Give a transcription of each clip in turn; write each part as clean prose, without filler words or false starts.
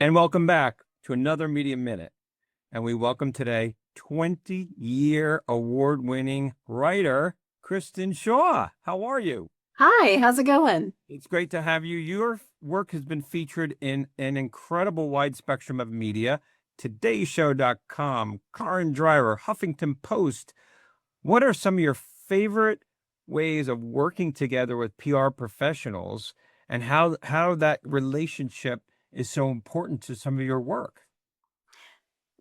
And welcome back to another Media Minute. And we welcome today 20-year award-winning writer, Kristin Shaw. How are you? Hi, how's it going? It's great to have you. Your work has been featured in an incredible wide spectrum of media. TodayShow.com, Car and Driver, Huffington Post. What are some of your favorite ways of working together with PR professionals and how that relationship is so important to some of your work?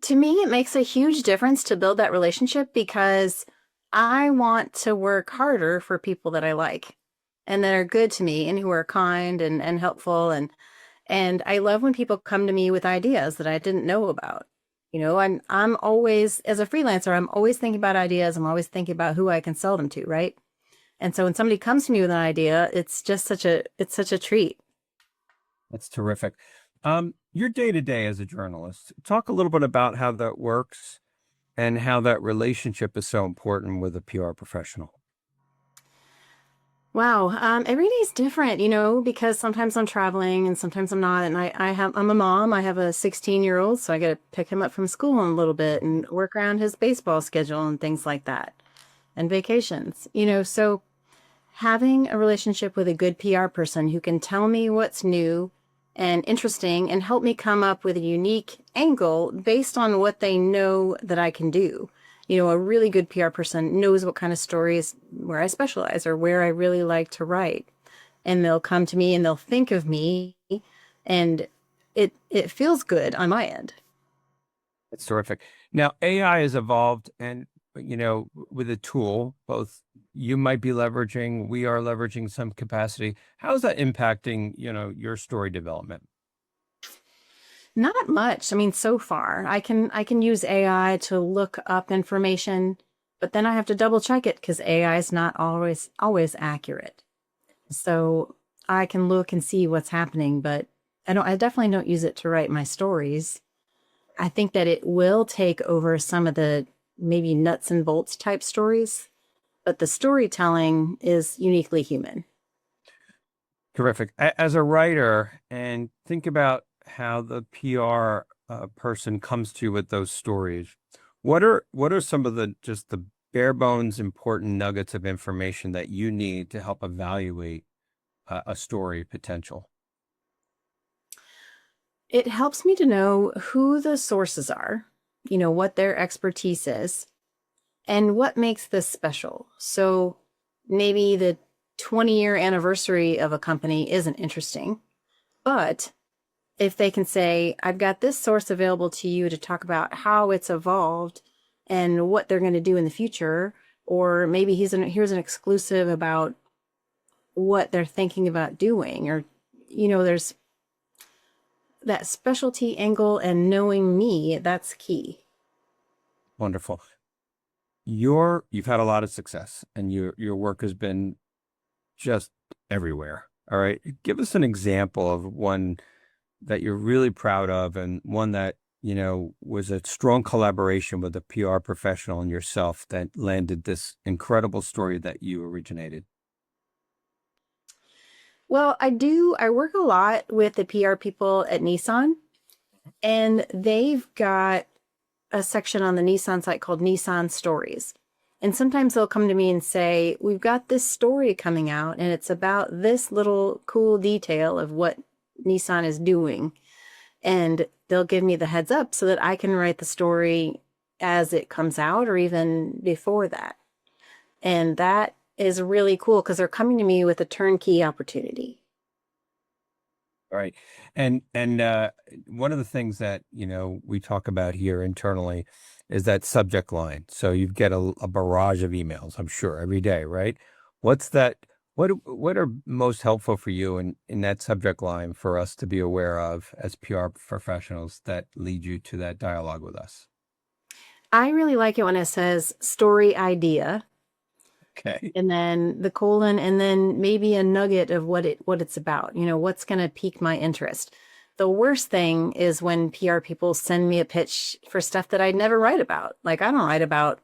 To me, it makes a huge difference to build that relationship because I want to work harder for people that I like and that are good to me and who are kind and helpful and I love when people come to me with ideas that I didn't know about. I'm always as a freelancer, I'm always thinking about ideas. I'm always thinking about who I can sell them to, right? And so when somebody comes to me with an idea, it's just such a treat. That's terrific. Your day to day as a journalist, talk a little bit about how that works and how that relationship is so important with a PR professional. Wow. Every day is different, because sometimes I'm traveling and sometimes I'm not. And I'm a mom. I have a 16-year-old, so I got to pick him up from school in a little bit and work around his baseball schedule and things like that and vacations, so having a relationship with a good PR person who can tell me what's new and interesting and help me come up with a unique angle based on what they know that I can do. A really good PR person knows what kind of stories where I specialize or where I really like to write. And they'll come to me and they'll think of me and it feels good on my end. It's terrific. Now, AI has evolved and, with a tool, both you might be leveraging, we are leveraging some capacity. How is that impacting, your story development? Not much. I mean, so far, I can use AI to look up information, but then I have to double check it because AI is not always accurate. So I can look and see what's happening, but I definitely don't use it to write my stories. I think that it will take over some of the maybe nuts and bolts type stories, but the storytelling is uniquely human. Terrific. As a writer, and think about how the PR person comes to you with those stories. What are some of the just the bare bones important nuggets of information that you need to help evaluate a story potential? It helps me to know who the sources are, what their expertise is, and what makes this special. So maybe the 20-year anniversary of a company isn't interesting, but if they can say, I've got this source available to you to talk about how it's evolved and what they're going to do in the future, or maybe here's an exclusive about what they're thinking about doing, or, there's that specialty angle and knowing me, that's key. Wonderful. You've had a lot of success, and your work has been just everywhere. All right, give us an example of one that you're really proud of, and one that was a strong collaboration with a PR professional and yourself that landed this incredible story that you originated. Well, I work a lot with the PR people at Nissan, and they've got a section on the Nissan site called Nissan Stories. And sometimes they'll come to me and say, we've got this story coming out, and it's about this little cool detail of what Nissan is doing. And they'll give me the heads up so that I can write the story as it comes out or even before that. And that is really cool because they're coming to me with a turnkey opportunity. All right. And one of the things that, we talk about here internally is that subject line. So you get a barrage of emails, I'm sure, every day, right? What's that? What are most helpful for you in that subject line for us to be aware of as PR professionals that lead you to that dialogue with us? I really like it when it says story idea Okay. and then the colon and then maybe a nugget of what it's about. What's going to pique my interest. The worst thing is when PR people send me a pitch for stuff that I'd never write about. Like I don't write about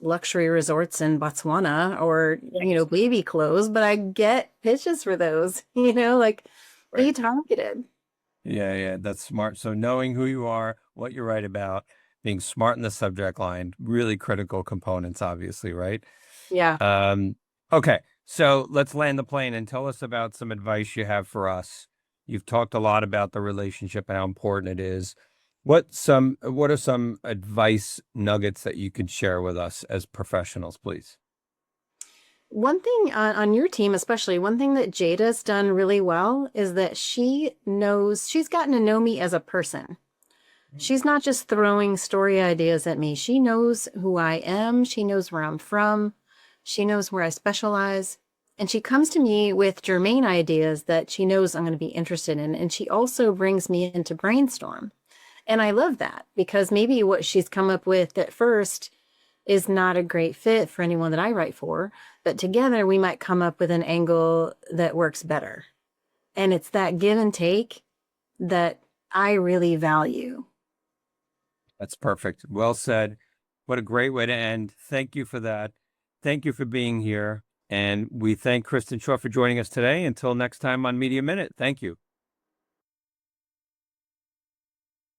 luxury resorts in Botswana or, baby clothes, but I get pitches for those, like be Right. targeted. Yeah, yeah, that's smart. So knowing who you are, what you write about, being smart in the subject line, really critical components, obviously, right? Yeah. Um, okay, so let's land the plane and tell us about some advice you have for us. You've talked a lot about the relationship and how important it is. What are some advice nuggets that you could share with us as professionals, please? One thing on your team, especially, one thing that Jada's done really well is that she's gotten to know me as a person. She's not just throwing story ideas at me. She knows who I am. She knows where I'm from. She knows where I specialize. And she comes to me with germane ideas that she knows I'm going to be interested in. And she also brings me into brainstorm. And I love that because maybe what she's come up with at first is not a great fit for anyone that I write for, but together we might come up with an angle that works better. And it's that give and take that I really value. That's perfect. Well said. What a great way to end. Thank you for that. Thank you for being here. And we thank Kristin Shaw for joining us today. Until next time on Media Minute. Thank you.